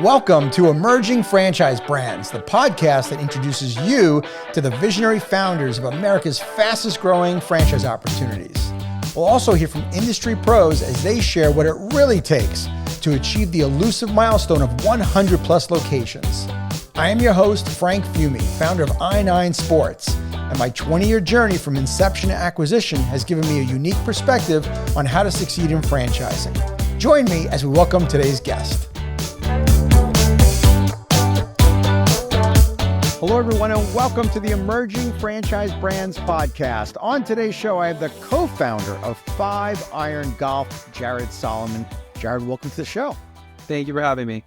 Welcome to Emerging Franchise Brands, the podcast that introduces you to the visionary founders of America's fastest growing franchise opportunities. We'll also hear from industry pros as they share what it really takes to achieve the elusive milestone of 100 plus locations. I am your host, Frank Fiume, founder of I9 Sports, and my 20-year journey from inception to acquisition has given me a unique perspective on how to succeed in franchising. Join me as we welcome today's guest. Hello, everyone, and welcome to the Emerging Franchise Brands podcast. On today's show, I have the co-founder of 5 Iron Golf, Jared Solomon. Jared, welcome to the show. Thank you for having me.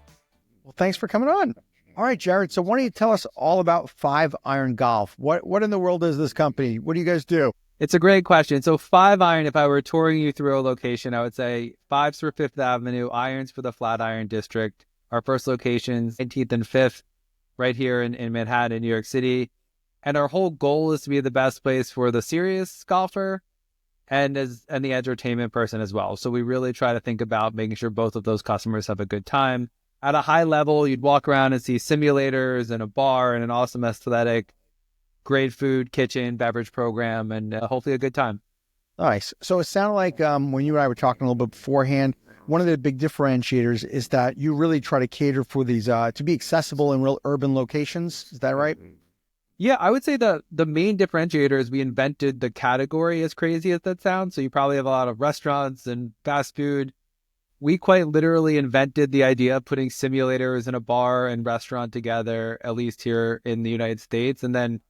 Well, thanks for coming on. All right, Jared, so why don't you tell us all about 5 Iron Golf? What in the world is this company? What do you guys do? It's a great question. So 5 Iron, if I were touring you through a location, I would say 5's for Fifth Avenue, Irons for the Flatiron District. Our first locations, 19th and 5th, right here in Manhattan, New York City. And our whole goal is to be the best place for the serious golfer and the entertainment person as well. So we really try to think about making sure both of those customers have a good time. At a high level, you'd walk around and see simulators and a bar and an awesome aesthetic, great food, kitchen, beverage program, and hopefully a good time. Nice. So it sounded like when you and I were talking a little bit beforehand, one of the big differentiators is that you really try to cater for these to be accessible in real urban locations. Is that right? Yeah, I would say the main differentiator is we invented the category, as crazy as that sounds. So you probably have a lot of restaurants and fast food. We quite literally invented the idea of putting simulators in a bar and restaurant together, at least here in the United States. And then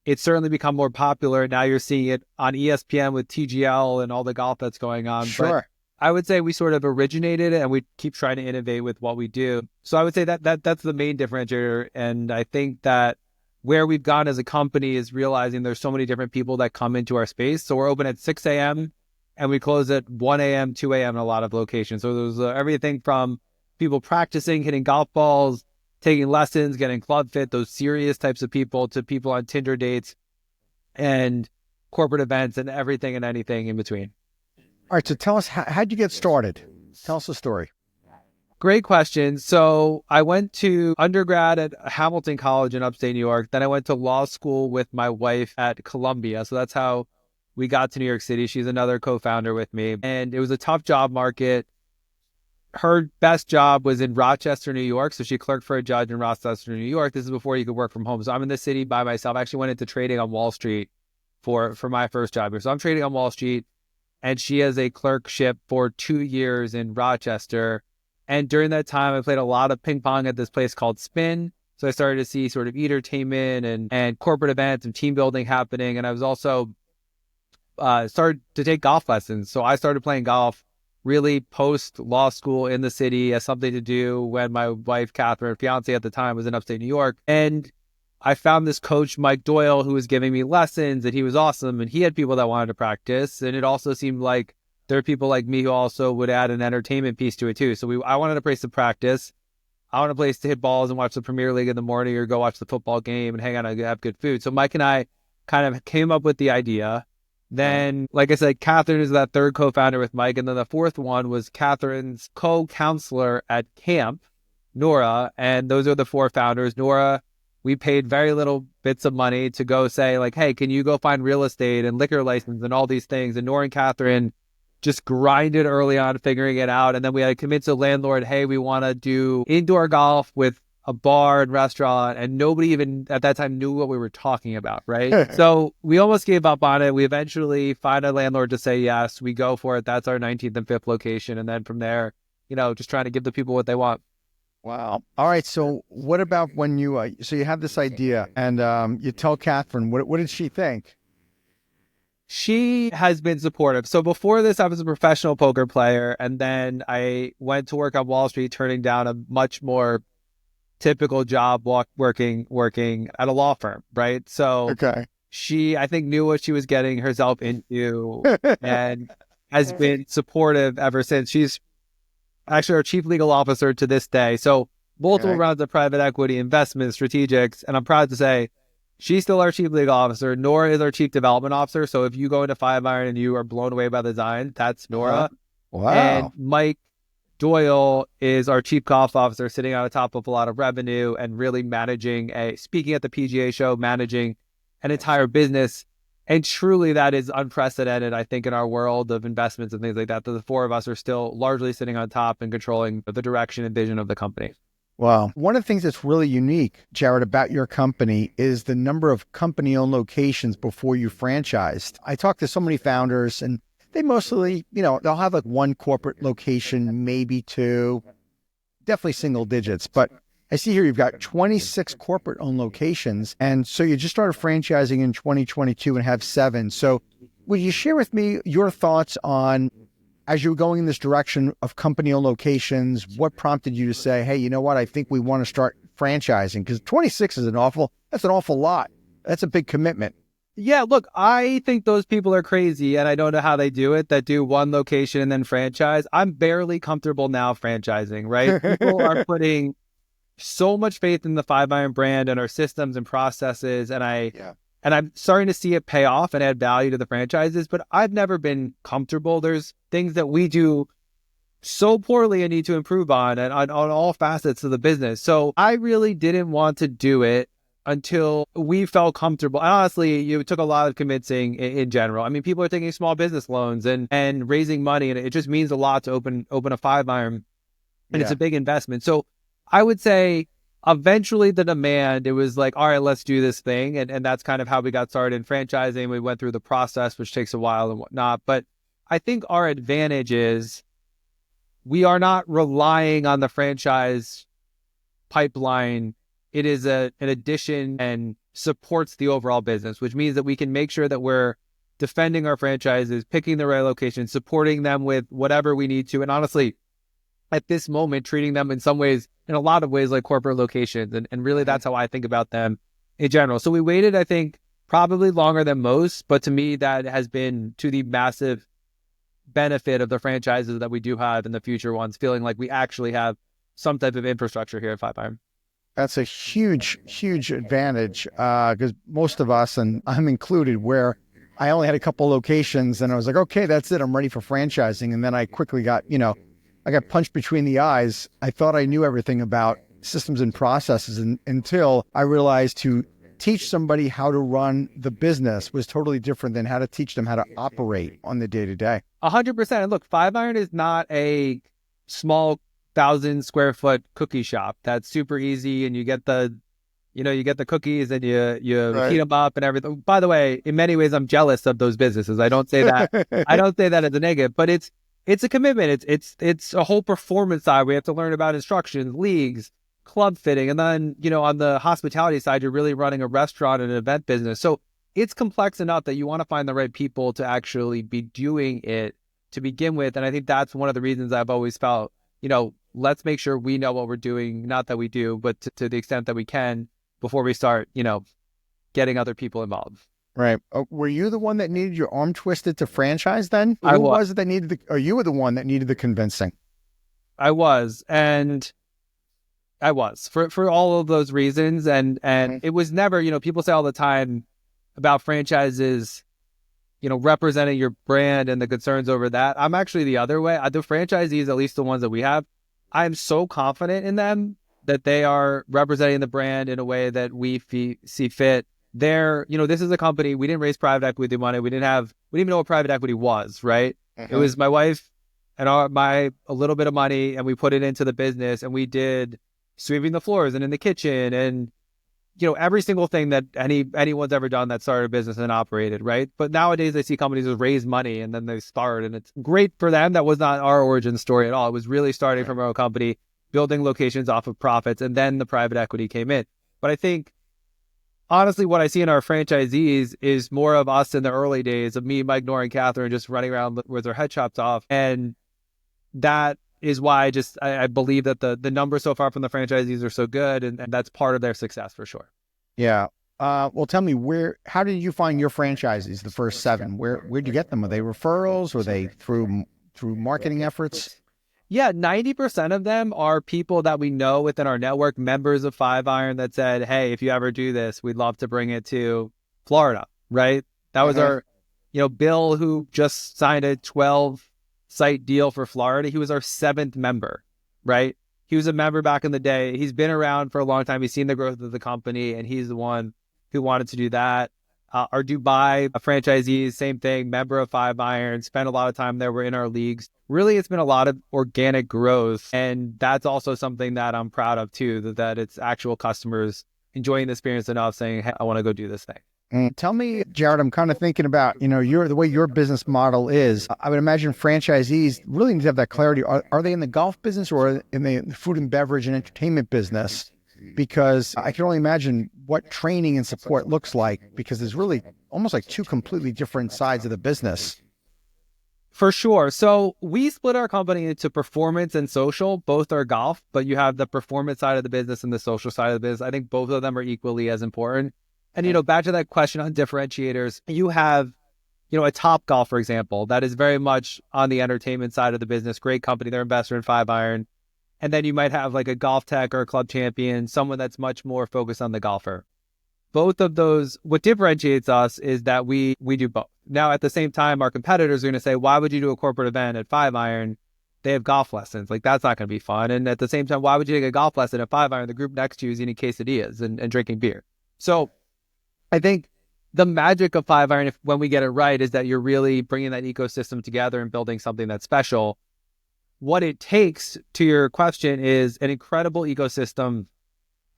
it's certainly become more popular. Now you're seeing it on ESPN with TGL and all the golf that's going on. Sure. But I would say we sort of originated it and we keep trying to innovate with what we do. So I would say that's the main differentiator. And I think that where we've gone as a company is realizing there's so many different people that come into our space. So we're open at 6 a.m. and we close at 1 a.m., 2 a.m. in a lot of locations. So there's everything from people practicing, hitting golf balls, taking lessons, getting club fit, those serious types of people, to people on Tinder dates and corporate events and everything and anything in between. All right, so tell us, how'd you get started? Tell us the story. Great question. So I went to undergrad at Hamilton College in upstate New York. Then I went to law school with my wife at Columbia. So that's how we got to New York City. She's another co-founder with me. And it was a tough job market. Her best job was in Rochester, New York. So she clerked for a judge in Rochester, New York. This is before you could work from home. So I'm in the city by myself. I actually went into trading on Wall Street for my first job here. So I'm trading on Wall Street. And she has a clerkship for 2 years in Rochester. And during that time, I played a lot of ping pong at this place called Spin. So I started to see sort of entertainment and corporate events and team building happening. And I was also started to take golf lessons. So I started playing golf really post law school in the city as something to do when my wife, Catherine, fiance at the time, was in upstate New York. And I found this coach, Mike Doyle, who was giving me lessons, and he was awesome. And he had people that wanted to practice. And it also seemed like there are people like me who also would add an entertainment piece to it too. So I wanted a place to practice. I wanted a place to hit balls and watch the Premier League in the morning or go watch the football game and hang out and have good food. So Mike and I kind of came up with the idea. Then, like I said, Catherine is that third co-founder with Mike. And then the fourth one was Catherine's co-counselor at camp, Nora. And those are the 4 founders. Nora, we paid very little bits of money to go say like, hey, can you go find real estate and liquor license and all these things? And Nora and Catherine just grinded early on figuring it out. And then we had to convince the landlord, hey, we want to do indoor golf with a bar and restaurant. And nobody even at that time knew what we were talking about, right? So we almost gave up on it. We eventually find a landlord to say yes. We go for it. That's our 19th and 5th location. And then from there, just trying to give the people what they want. Wow. All right. So what about when you, so you have this idea and you tell Catherine, what did she think? She has been supportive. So before this, I was a professional poker player. And then I went to work on Wall Street, turning down a much more typical job working at a law firm. Right. So okay. She, I think, knew what she was getting herself into and has been supportive ever since. She's actually our chief legal officer to this day. So multiple rounds of private equity, investment, strategics. And I'm proud to say she's still our chief legal officer. Nora is our chief development officer. So if you go into 5 Iron and you are blown away by the design, that's Nora. Wow. And Mike Doyle is our chief golf officer, sitting on the top of a lot of revenue and really managing speaking at the PGA show, managing an entire business. And truly that is unprecedented, I think, in our world of investments and things like that the four of us are still largely sitting on top and controlling the direction and vision of the company. Wow. One of the things that's really unique, Jared, about your company is the number of company-owned locations before you franchised. I talk to so many founders and they mostly, they'll have like one corporate location, maybe two, definitely single digits. But I see here you've got 26 corporate-owned locations. And so you just started franchising in 2022 and have 7. So would you share with me your thoughts on, as you were going in this direction of company-owned locations, what prompted you to say, hey, you know what, I think we want to start franchising? Because 26 is that's an awful lot. That's a big commitment. Yeah, look, I think those people are crazy, and I don't know how they do it, that do one location and then franchise. I'm barely comfortable now franchising, right? People are putting so much faith in the 5-Iron brand and our systems and processes, and I'm starting to see it pay off and add value to the franchises, but I've never been comfortable. There's things that we do so poorly and need to improve on, and on all facets of the business. So I really didn't want to do it until we felt comfortable. And honestly, it took a lot of convincing in general. I mean, people are taking small business loans and raising money, and it just means a lot to open a 5-Iron, and it's a big investment. So I would say eventually the demand, it was like, all right, let's do this thing. And that's kind of how we got started in franchising. We went through the process, which takes a while and whatnot. But I think our advantage is we are not relying on the franchise pipeline. It is an addition and supports the overall business, which means that we can make sure that we're defending our franchises, picking the right location, supporting them with whatever we need to. And honestly, at this moment, treating them in a lot of ways like corporate locations. And really, that's how I think about them in general. So we waited, I think, probably longer than most. But to me, that has been to the massive benefit of the franchises that we do have and the future ones, feeling like we actually have some type of infrastructure here at 5-Iron. That's a huge, huge advantage because most of us, and I'm included, where I only had a couple locations and I was like, okay, that's it. I'm ready for franchising. And then I quickly got, I got punched between the eyes. I thought I knew everything about systems and processes until I realized to teach somebody how to run the business was totally different than how to teach them how to operate on the day-to-day. 100%. And look, 5-Iron is not a small 1,000 square foot cookie shop. That's super easy. And you get the cookies and you Right. heat them up and everything. By the way, in many ways, I'm jealous of those businesses. I don't say that. I don't say that as a negative, but it's a commitment. It's a whole performance side. We have to learn about instructions, leagues, club fitting. And then, on the hospitality side, you're really running a restaurant and an event business. So it's complex enough that you want to find the right people to actually be doing it to begin with. And I think that's one of the reasons I've always felt, let's make sure we know what we're doing. Not that we do, but to the extent that we can before we start, getting other people involved. Right. Were you the one that needed your arm twisted to franchise then? I Who was. was it that needed or you were the one that needed the convincing? I was. And I was for all of those reasons. And it was never, people say all the time about franchises, representing your brand and the concerns over that. I'm actually the other way. The franchisees, at least the ones that we have, I'm so confident in them that they are representing the brand in a way that we see fit. This is a company, we didn't raise private equity money. We didn't even know what private equity was, right? Mm-hmm. It was my wife and a little bit of money, and we put it into the business, and we did sweeping the floors and in the kitchen and every single thing that anyone's ever done that started a business and operated, right? But nowadays I see companies that raise money and then they start, and it's great for them. That was not our origin story at all. It was really starting from our own company, building locations off of profits, and then the private equity came in. But I think, honestly, what I see in our franchisees is more of us in the early days of me, Mike, Nora, and Catherine just running around with our head chopped off. And that is why I believe that the numbers so far from the franchisees are so good, and that's part of their success for sure. Yeah. Well, tell me, how did you find your franchises, the first 7? Where'd you get them? Were they referrals? Were they through marketing efforts? Yeah, 90% of them are people that we know within our network, members of 5-Iron that said, hey, if you ever do this, we'd love to bring it to Florida, right? That was our, Bill, who just signed a 12 site deal for Florida. He was our 7th member, right? He was a member back in the day. He's been around for a long time. He's seen the growth of the company, and he's the one who wanted to do that. Our Dubai franchisees, same thing, member of Five Iron, spent a lot of time there. We're in our leagues. Really, it's been a lot of organic growth. And that's also something that I'm proud of too, that it's actual customers enjoying the experience enough saying, hey, I want to go do this thing. And tell me, Jared, I'm kind of thinking about, the way your business model is. I would imagine franchisees really need to have that clarity. Are they in the golf business or in the food and beverage and entertainment business? Because I can only imagine what training and support looks like, because there's really almost like two completely different sides of the business. For sure. So we split our company into performance and social. Both are golf, but you have the performance side of the business and the social side of the business. I think both of them are equally as important. And, back to that question on differentiators, you have, a Top Golf, for example, that is very much on the entertainment side of the business. Great company. They're investor in Five Iron. And then you might have like a Golf Tech or a Club Champion, someone that's much more focused on the golfer. Both of those, what differentiates us is that we do both. Now, at the same time, our competitors are going to say, why would you do a corporate event at Five Iron? They have golf lessons. Like, that's not going to be fun. And at the same time, why would you take a golf lesson at Five Iron? The group next to you is eating quesadillas and drinking beer. So I think the magic of Five Iron, when we get it right, is that you're really bringing that ecosystem together and building something that's special. What it takes, to your question, is an incredible ecosystem.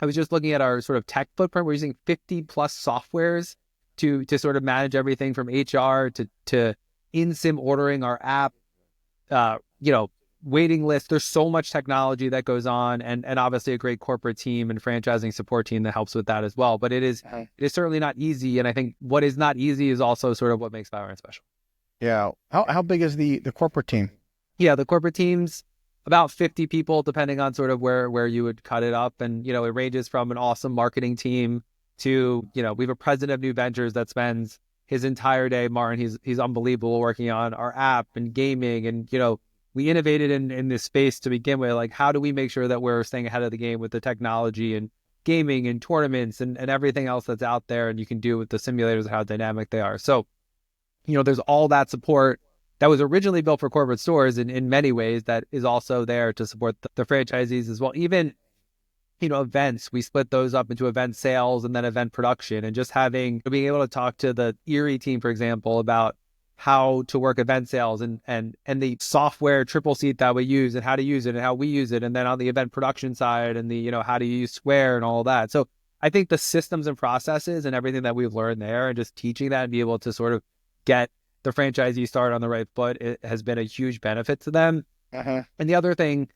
I was just looking at our sort of tech footprint. We're using 50 plus softwares to sort of manage everything from HR to in-sim ordering, our app, waiting lists. There's so much technology that goes on, and obviously a great corporate team and franchising support team that helps with that as well. But it is certainly not easy. And I think what is not easy is also sort of what makes Five Iron special. Yeah. How big is the corporate team? Yeah, the corporate team's about 50 people, depending on sort of where you would cut it up. And, it ranges from an awesome marketing team to, we have a president of new ventures that spends his entire day, Martin, he's unbelievable, working on our app and gaming. And, we innovated in this space to begin with. Like, how do we make sure that we're staying ahead of the game with the technology and gaming and tournaments and everything else that's out there and you can do with the simulators and how dynamic they are. So, there's all that support that was originally built for corporate stores in many ways that is also there to support the franchisees as well. Even, events, we split those up into event sales and then event production, and just being able to talk to the Erie team, for example, about how to work event sales and the software triple seat that we use and how to use it and how we use it. And then on the event production side and the, how to use Square and all that. So I think the systems and processes and everything that we've learned there and just teaching that and be able to sort of get the franchisee started on the right foot, it has been a huge benefit to them. And the other thing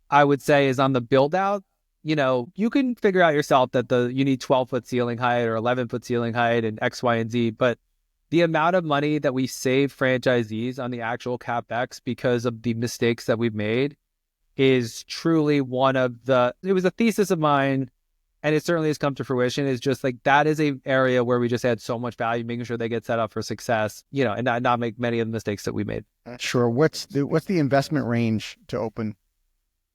I would say is on the build out, you can figure out yourself that you need 12-foot ceiling height or 11-foot ceiling height and X, Y, and Z. But the amount of money that we save franchisees on the actual CapEx because of the mistakes that we've made is truly it was a thesis of mine, and it certainly has come to fruition, is just like, that is a area where we just add so much value, making sure they get set up for success, and not make many of the mistakes that we made. Sure. What's the investment range to open?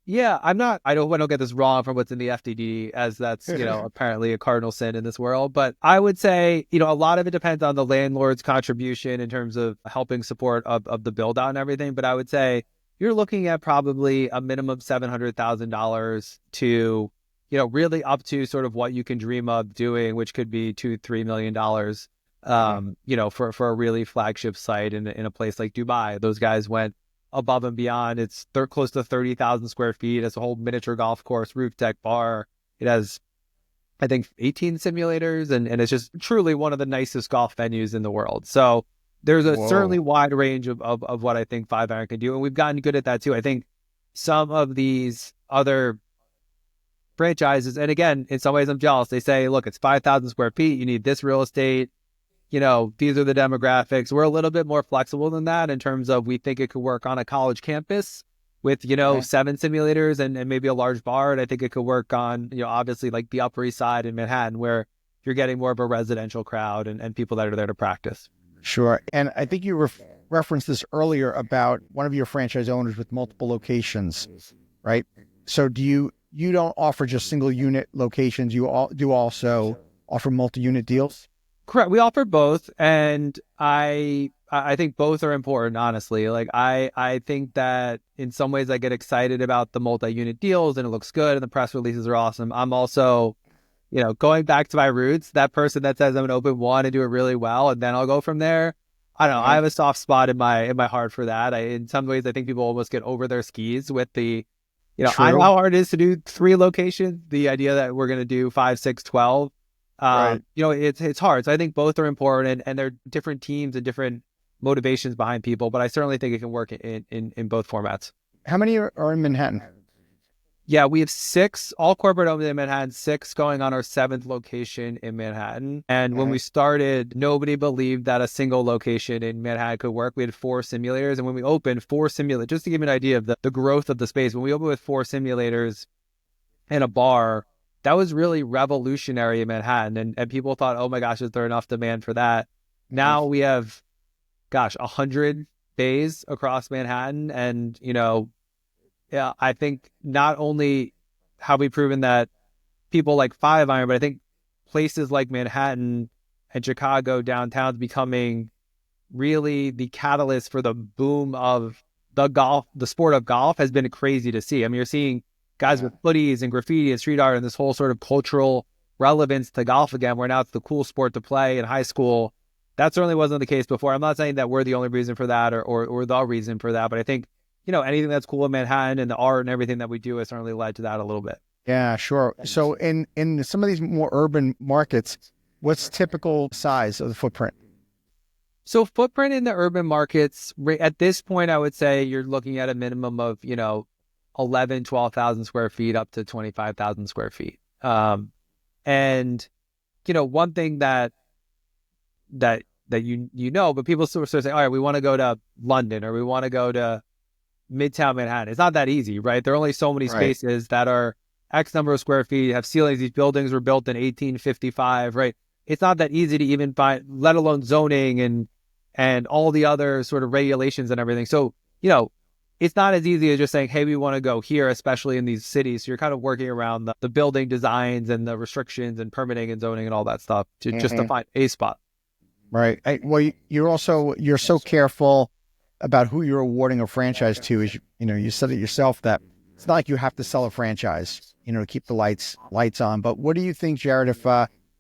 Yeah, I don't get this wrong from what's in the FDD, as that's, apparently a cardinal sin in this world. But I would say, a lot of it depends on the landlord's contribution in terms of helping support of the build out and everything. But I would say you're looking at probably a minimum $700,000 to, really up to sort of what you can dream of doing, which could be $2-3 million, for a really flagship site in a place like Dubai. Those guys went above and beyond. They're close to 30,000 square feet. It has a whole miniature golf course, roof deck, bar. It has, I think, 18 simulators, and it's just truly one of the nicest golf venues in the world. So there's a certainly wide range of what I think Five Iron can do, and we've gotten good at that too. I think some of these other franchises, and again, in some ways I'm jealous, they say, look, it's 5,000 square feet, you need this real estate, these are the demographics. We're a little bit more flexible than that in terms of, we think it could work on a college campus with, 7 simulators and maybe a large bar. And I think it could work on, obviously like the Upper East Side in Manhattan, where you're getting more of a residential crowd and people that are there to practice. Sure. And I think you referenced this earlier about one of your franchise owners with multiple locations, right? So you don't offer just single unit locations. You do also offer multi-unit deals? Correct. We offer both, and I think both are important, honestly. Like I think that in some ways I get excited about the multi-unit deals and it looks good and the press releases are awesome. I'm also, going back to my roots, that person that says I'm gonna open one and do it really well and then I'll go from there. I don't know. I have a soft spot in my heart for that. In some ways I think people almost get over their skis with I know True. how hard it is to do 3 locations. The idea that we're gonna do 5, 6, 12. Right. It's hard. So I think both are important and they're different teams and different motivations behind people, but I certainly think it can work in both formats. How many are in Manhattan? Yeah, we have 6 all corporate owned in Manhattan, 6 going on our 7th location in Manhattan. And when we started, nobody believed that a single location in Manhattan could work. We had 4 simulators. And when we opened 4 simulators, just to give you an idea of the growth of the space, when we opened with 4 simulators and a bar, that was really revolutionary in Manhattan. And people thought, oh my gosh, is there enough demand for that? Now we have 100 bays across Manhattan. And, yeah, I think not only have we proven that people like Five Iron, but I think places like Manhattan and Chicago downtown becoming really the catalyst for the boom of the sport of golf has been crazy to see. I mean, you're seeing guys with hoodies and graffiti and street art and this whole sort of cultural relevance to golf again, where now it's the cool sport to play in high school. That certainly wasn't the case before. I'm not saying that we're the only reason for that or the reason for that, but I think, anything that's cool in Manhattan and the art and everything that we do has certainly led to that a little bit. Yeah, sure. So in some of these more urban markets, what's typical size of the footprint? So footprint in the urban markets, at this point, I would say you're looking at a minimum of, 11, 12,000 square feet up to 25,000 square feet. And, one thing that but people sort of say, all right, we want to go to London or we want to go to Midtown Manhattan. It's not that easy, right? There are only so many spaces that are X number of square feet, have ceilings. These buildings were built in 1855, right? It's not that easy to even find, let alone zoning and all the other sort of regulations and everything. So, it's not as easy as just saying, hey, we want to go here, especially in these cities. So you're kind of working around the building designs and the restrictions and permitting and zoning and all that stuff just to find a spot. Right. Well, you're so careful about who you're awarding a franchise to. Is you said it yourself that it's not like you have to sell a franchise, to keep the lights on. But what do you think, Jared, if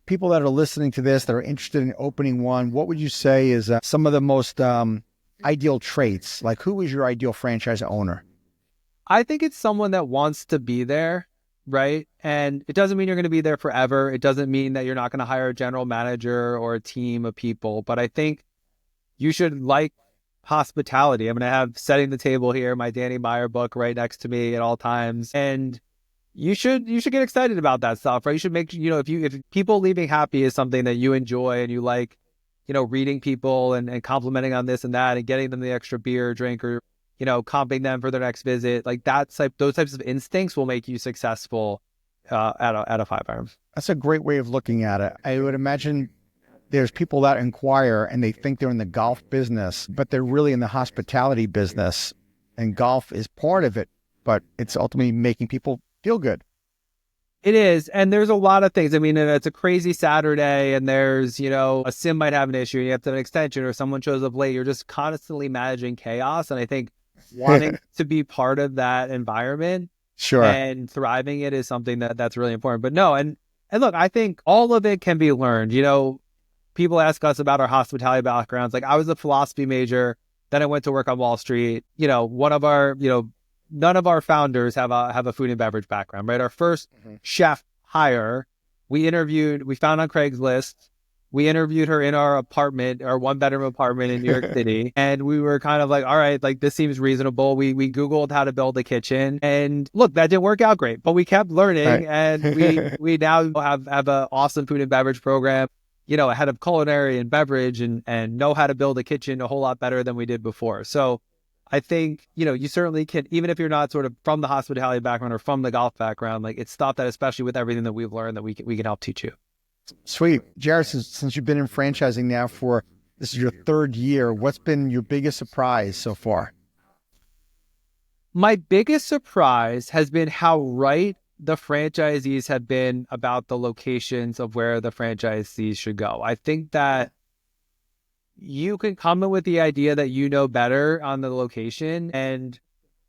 people that are listening to this that are interested in opening one, what would you say is some of the most ideal traits? Like, who is your ideal franchise owner? I think it's someone that wants to be there, right? And it doesn't mean you're going to be there forever. It doesn't mean that you're not going to hire a general manager or a team of people. But I think you should like hospitality. I'm going to have Setting the Table here, my Danny Meyer book, right next to me at all times. And you should get excited about that stuff, right? You should make, if people leaving happy is something that you enjoy and you like, reading people and complimenting on this and that and getting them the extra beer or drink or, comping them for their next visit, like those types of instincts will make you successful at a Five Iron. That's a great way of looking at it. I would imagine there's people that inquire and they think they're in the golf business, but they're really in the hospitality business, and golf is part of it, but it's ultimately making people feel good. It is. And there's a lot of things. I mean, it's a crazy Saturday and there's, a sim might have an issue and you have to have an extension or someone shows up late. You're just constantly managing chaos. And I think wanting to be part of that environment and thriving it is something that's really important. But no, and look, I think all of it can be learned. People ask us about our hospitality backgrounds. Like, I was a philosophy major, then I went to work on Wall Street. One of our, none of our founders have a food and beverage background, right? Our first chef hire, we found on Craigslist. We interviewed her in our apartment, our 1-bedroom apartment in New York City. And we were kind of like, all right, like this seems reasonable. We Googled how to build a kitchen, and look, that didn't work out great, but we kept learning and we now have an awesome food and beverage program, a head of culinary and beverage and know how to build a kitchen a whole lot better than we did before. So I think, you certainly can, even if you're not sort of from the hospitality background or from the golf background, like it's stuff that, especially with everything that we've learned, that we can help teach you. Sweet. Jared, since you've been in franchising now this is your 3rd year, what's been your biggest surprise so far? My biggest surprise has been how right the franchisees have been about the locations of where the franchisees should go. I think that you can come in with the idea that you know better on the location and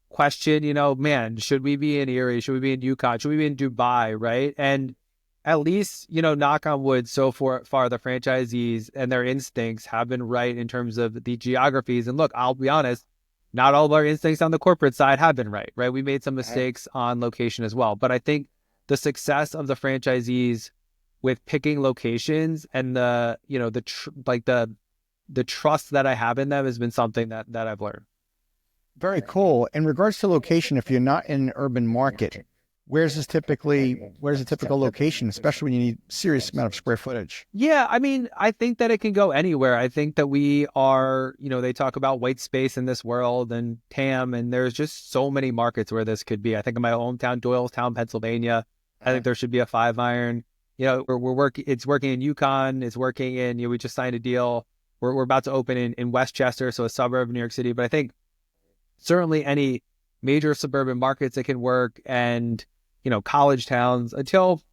question, man, should we be in Erie? Should we be in Yukon? Should we be in Dubai? Right. And at least, knock on wood, so far the franchisees and their instincts have been right in terms of the geographies. And look, I'll be honest, not all of our instincts on the corporate side have been right? We made some mistakes on location as well. But I think the success of the franchisees with picking locations and the trust that I have in them has been something that I've learned. Very cool. In regards to location, if you're not in an urban market, where's a typical location, especially when you need serious amount of square footage? Yeah, I mean, I think that it can go anywhere. I think that we are, they talk about white space in this world and TAM, and there's just so many markets where this could be. I think in my hometown, Doylestown, Pennsylvania, I think there should be a 5-iron. We're working. It's working in Yukon. It's working in. We just signed a deal. We're about to open in Westchester, so a suburb of New York City. But I think certainly any major suburban markets that can work, and college towns, until,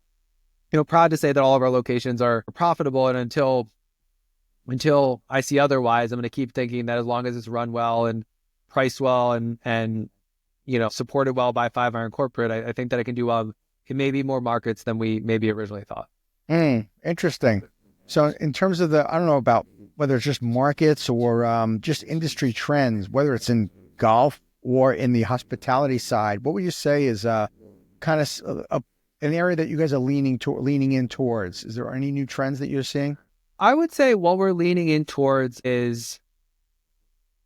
proud to say that all of our locations are profitable. And until I see otherwise, I'm going to keep thinking that as long as it's run well and priced well and supported well by 5-iron corporate, I think that it can do well in maybe more markets than we maybe originally thought. Interesting. So in terms of I don't know about whether it's just markets or just industry trends, whether it's in golf or in the hospitality side, what would you say is kind of an area that you guys are leaning in towards? Is there any new trends that you're seeing? I would say what we're leaning in towards is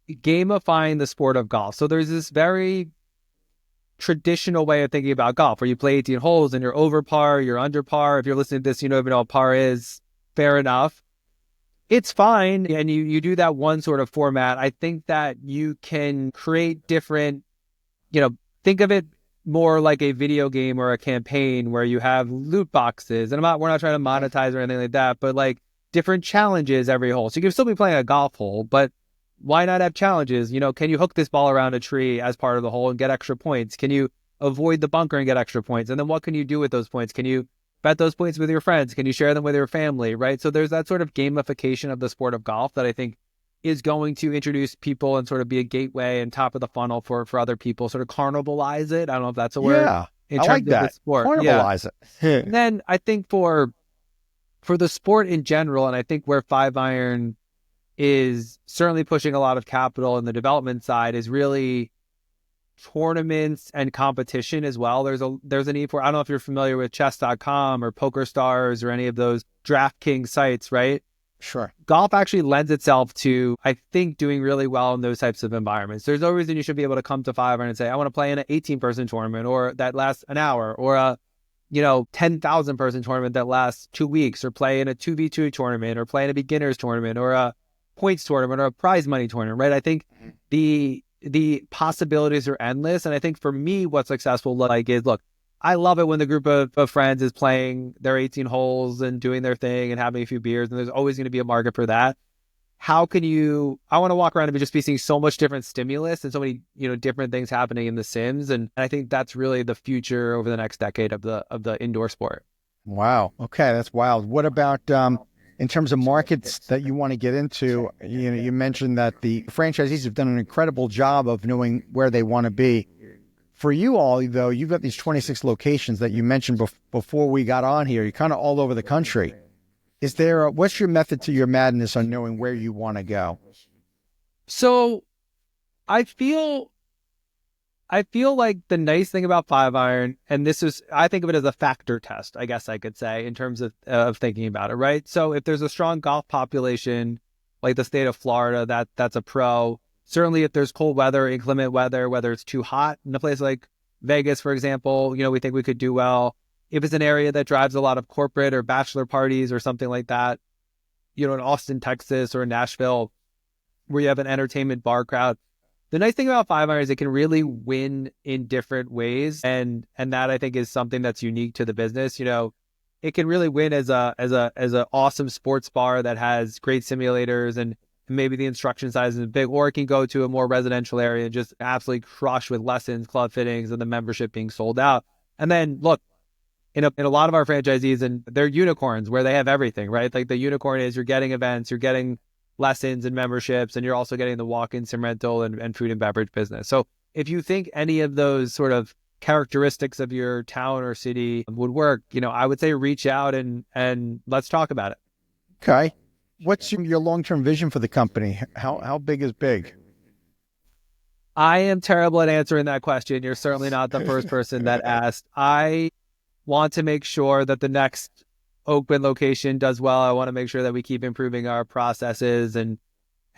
gamifying the sport of golf. So there's this very traditional way of thinking about golf where you play 18 holes and you're over par, you're under par. If you're listening to this, you don't even know what par is. Fair enough. It's fine. And you do that one sort of format. I think that you can create different, think of it more like a video game or a campaign where you have loot boxes. And we're not trying to monetize or anything like that, but like different challenges every hole. So you can still be playing a golf hole, but why not have challenges? Can you hook this ball around a tree as part of the hole and get extra points? Can you avoid the bunker and get extra points? And then what can you do with those points? Can you bet those points with your friends? Can you share them with your family? Right. So there's that sort of gamification of the sport of golf that I think is going to introduce people and sort of be a gateway and top of the funnel for other people, sort of carnivalize it. I don't know if that's a word. Yeah, I like that. Sport. Carnivalize it. And then I think for the sport in general, and I think where 5-iron is certainly pushing a lot of capital in the development side, is really tournaments and competition as well. There's a need for, I don't know if you're familiar with chess.com or PokerStars or any of those DraftKings sites, right? Sure. Golf actually lends itself to, I think, doing really well in those types of environments. There's no reason you should be able to come to 5-iron and say, I want to play in an 18-person tournament or that lasts an hour, or a 10,000-person tournament that lasts 2 weeks, or play in a 2v2 tournament, or play in a beginners tournament, or a points tournament, or a prize money tournament, right? I think the possibilities are endless. And I think for me, what successful like is, look, I love it when the group of friends is playing their 18 holes and doing their thing and having a few beers, and there's always going to be a market for that. I want to walk around and just be seeing so much different stimulus and so many, different things happening in the Sims. And I think that's really the future over the next decade of the indoor sport. Wow. Okay. That's wild. What about, in terms of markets that you want to get into? You mentioned that the franchisees have done an incredible job of knowing where they want to be. For you all, though, you've got these 26 locations that you mentioned before we got on here. You're kind of all over the country. What's your method to your madness on knowing where you want to go? So I feel like the nice thing about 5-iron, and I think of it as a factor test, I guess I could say, in terms of thinking about it, right? So if there's a strong golf population, like the state of Florida, that's a pro. Certainly if there's cold weather, inclement weather, whether it's too hot in a place like Vegas, for example, we think we could do well. If it's an area that drives a lot of corporate or bachelor parties or something like that, in Austin, Texas, or in Nashville, where you have an entertainment bar crowd. The nice thing about 5-iron is it can really win in different ways. And that I think is something that's unique to the business. It can really win as a awesome sports bar that has great simulators and maybe the instruction size is big, or it can go to a more residential area and just absolutely crush with lessons, club fittings, and the membership being sold out. And then look, in a lot of our franchisees, and they're unicorns where they have everything, right? Like the unicorn is you're getting events, you're getting lessons and memberships, and you're also getting the walk-in sim rental and food and beverage business. So if you think any of those sort of characteristics of your town or city would work, I would say reach out and let's talk about it. Okay. What's your long-term vision for the company? How big is big? I am terrible at answering that question. You're certainly not the first person that asked. I want to make sure that the next Oakland location does well. I want to make sure that we keep improving our processes and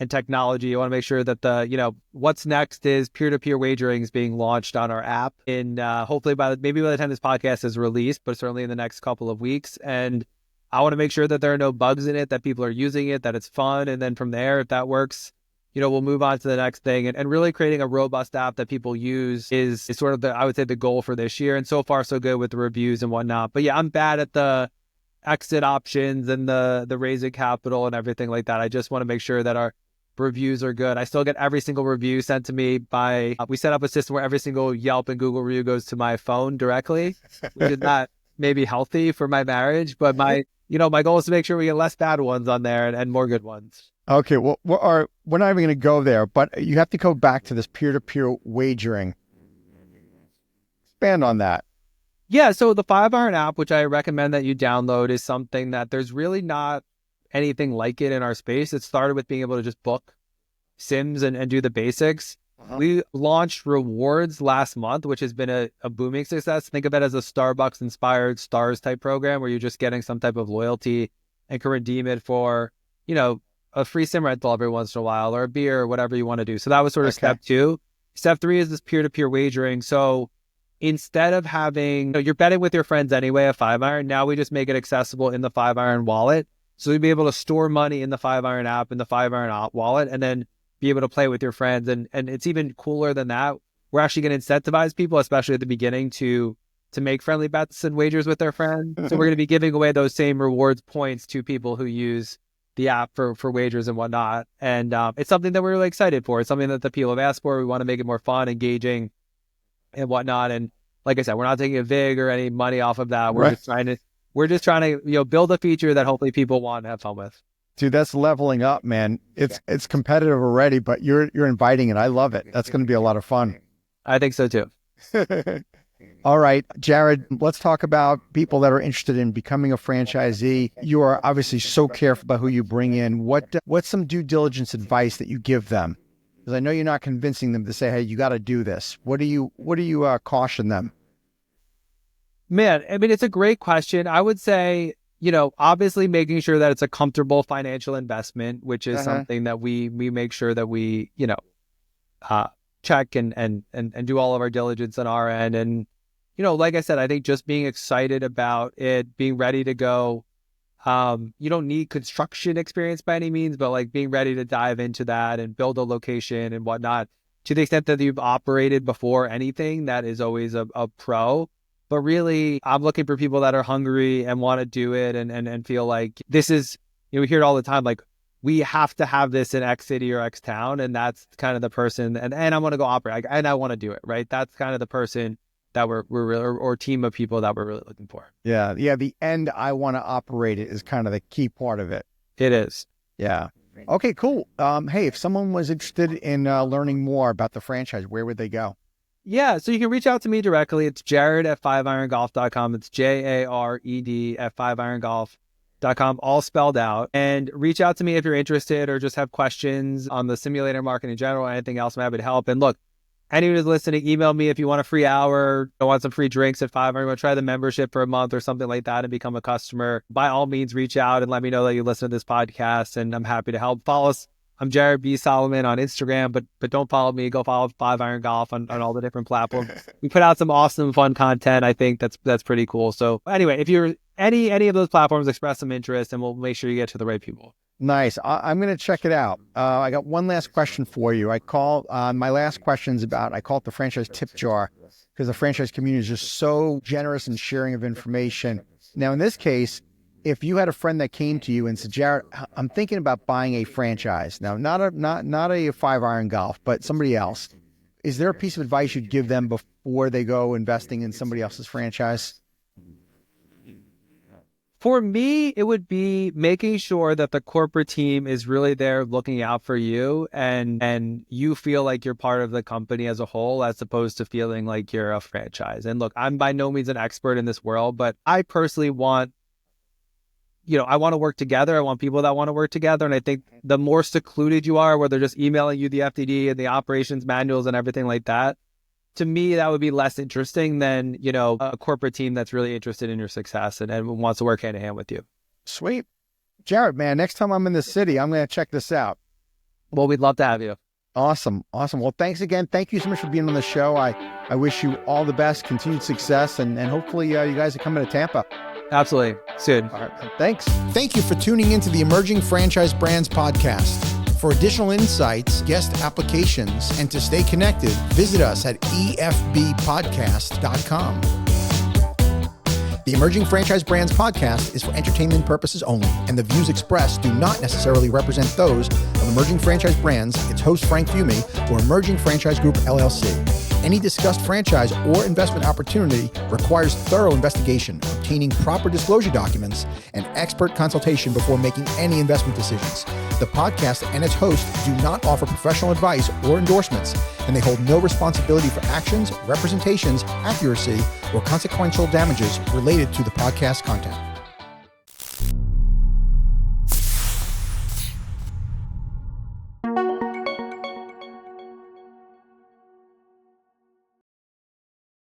technology. I want to make sure that what's next is peer-to-peer wagering is being launched on our app in hopefully maybe by the time this podcast is released, but certainly in the next couple of weeks. And I want to make sure that there are no bugs in it, that people are using it, that it's fun. And then from there, if that works, we'll move on to the next thing. And really creating a robust app that people use is sort of I would say the goal for this year. And so far, so good with the reviews and whatnot. But yeah, I'm bad at the exit options and the raising capital and everything like that. I just want to make sure that our reviews are good. I still get every single review sent to me we set up a system where every single Yelp and Google review goes to my phone directly, which is not maybe healthy for my marriage, but my goal is to make sure we get less bad ones on there and more good ones. Okay, well, we're not even going to go there, but you have to go back to this peer-to-peer wagering. Expand on that. Yeah, so the 5-Iron app, which I recommend that you download, is something that there's really not anything like it in our space. It started with being able to just book sims and do the basics. We launched rewards last month, which has been a booming success. Think of it as a Starbucks-inspired stars type program where you're just getting some type of loyalty and can redeem it for, a free sim rental every once in a while or a beer or whatever you want to do. So that was sort of step 2. Step 3 is this peer-to-peer wagering. So instead of having, you're betting with your friends anyway, a 5-Iron, now we just make it accessible in the 5-Iron wallet. So you'll be able to store money in the 5-Iron app, in the 5-Iron wallet, and then be able to play with your friends. And it's even cooler than that. We're actually going to incentivize people, especially at the beginning, to make friendly bets and wagers with their friends. So we're going to be giving away those same rewards points to people who use the app for wagers and whatnot. And it's something that we're really excited for. It's something that the people have asked for. We want to make it more fun, engaging, and whatnot. And like I said, we're not taking a VIG or any money off of that. We're just trying to build a feature that hopefully people want to have fun with. Dude, that's leveling up, man. It's competitive already, but you're inviting it. I love it. That's going to be a lot of fun. I think so too. All right, Jared, let's talk about people that are interested in becoming a franchisee. You are obviously so careful about who you bring in. What's some due diligence advice that you give them? Because I know you're not convincing them to say, hey, you got to do this. What do you caution them? Man, I mean, it's a great question. I would say, obviously making sure that it's a comfortable financial investment, which is something that we make sure that we, check and do all of our diligence on our end. And, like I said, I think just being excited about it, being ready to go. You don't need construction experience by any means, but like being ready to dive into that and build a location and whatnot. To the extent that you've operated before anything, that is always a pro. But really, I'm looking for people that are hungry and want to do it and feel like this is, we hear it all the time, like, we have to have this in X city or X town. And that's kind of the person, and I want to go operate, and I want to do it, right? That's kind of the person that we're really, or team of people that we're really looking for. Yeah. The end, I want to operate it, is kind of the key part of it. It is. Yeah. Okay, cool. Hey, if someone was interested in learning more about the franchise, where would they go? Yeah, so you can reach out to me directly. It's Jared at 5irongolf.com. It's JARED at 5irongolf.com, all spelled out. And reach out to me if you're interested or just have questions on the simulator market in general or anything else. I'm happy to help. And look, anyone who's listening, email me if you want a free hour, or want some free drinks at 5 Iron, want to try the membership for a month or something like that and become a customer. By all means, reach out and let me know that you listen to this podcast, and I'm happy to help. Follow us. I'm Jared B. Solomon on Instagram, but don't follow me. Go follow 5 Iron Golf on all the different platforms. We put out some awesome, fun content. I think that's pretty cool. So anyway, if you're any of those platforms, express some interest, and we'll make sure you get to the right people. Nice. I'm going to check it out. I got one last question for you. My last question is about, I call it the franchise tip jar, because the franchise community is just so generous in sharing of information. Now, in this case, if you had a friend that came to you and said, Jared, I'm thinking about buying a franchise. Now, not a 5 Iron Golf, but somebody else. is there a piece of advice you'd give them before they go investing in somebody else's franchise? For me, it would be making sure that the corporate team is really there looking out for you and you feel like you're part of the company as a whole, as opposed to feeling like you're a franchise. And look, I'm by no means an expert in this world, but I personally want, I want to work together. I want people that want to work together. And I think the more secluded you are, where they're just emailing you the FDD and the operations manuals and everything like that, to me, that would be less interesting than, a corporate team that's really interested in your success and wants to work hand in hand with you. Sweet. Jared, man, next time I'm in the city, I'm going to check this out. Well, we'd love to have you. Awesome. Well, thanks again. Thank you so much for being on the show. I wish you all the best, continued success, and hopefully you guys are coming to Tampa. Absolutely. Soon. All right. Thanks. Thank you for tuning into the Emerging Franchise Brands podcast. For additional insights, guest applications, and to stay connected, visit us at efbpodcast.com. The Emerging Franchise Brands podcast is for entertainment purposes only, and the views expressed do not necessarily represent those of Emerging Franchise Brands, its host Frank Fiume, or Emerging Franchise Group, LLC. Any discussed franchise or investment opportunity requires thorough investigation, obtaining proper disclosure documents, and expert consultation before making any investment decisions. The podcast and its host do not offer professional advice or endorsements, and they hold no responsibility for actions, representations, accuracy, or consequential damages related to the podcast content.